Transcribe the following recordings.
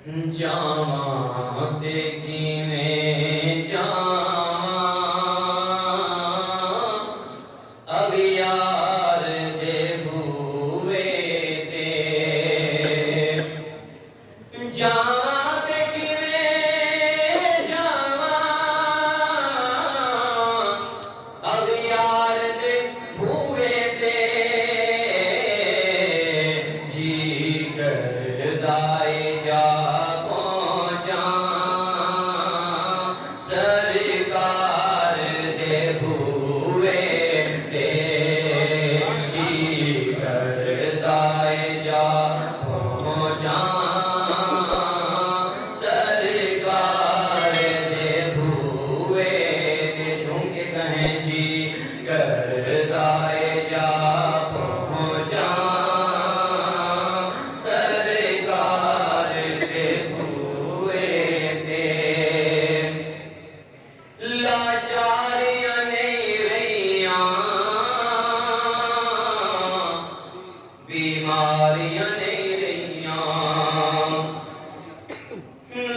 जावां ते किवें जावां अगियार दे बूए ते जावां ते किवें जावां अगियार दे बूए ते जी करदा ए जा सरकार दे बूए ते जी करदा ए जा पहुंचां सरकार दे बूए ते झूम के कहें जी करदा ए जा पहुंचां सरकार दे बूए ते लाचारियां नहीं रहियां बीमारियां नहीं रहियां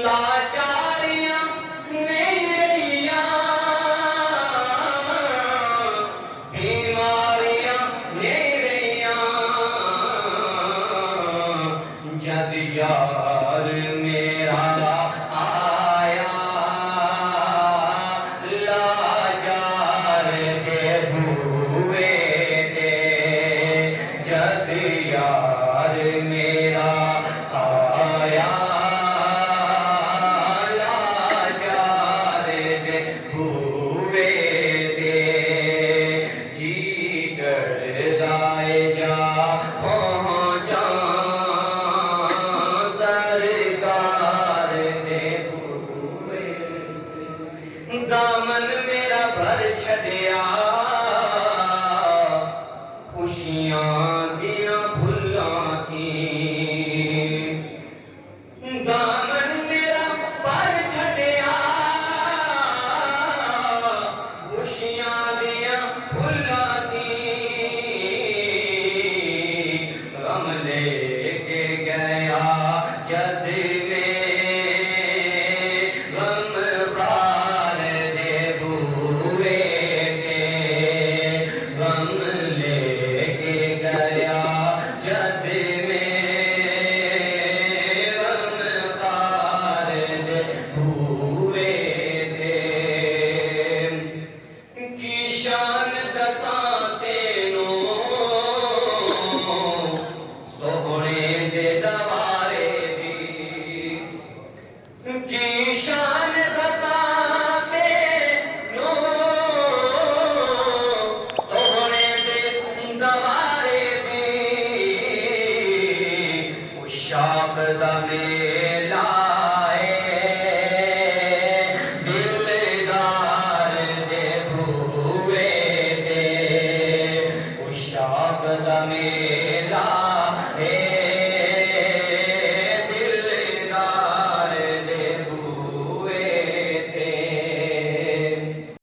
लाचारियां नहीं रहियां बीमारियां नहीं रहियां जब यार मेरा आया लाचार दे बूए ते जब यार मेरा आया लाचार दे बूए ते जी करदा ए जा पहुंचां सरकार दे बूए दामन मेरा भर छड़िया खुशियां दियां फुल्लां थी दामन मेरा भर छड़िया खुशियां दियां फुल्लां थी गम लेके गया जद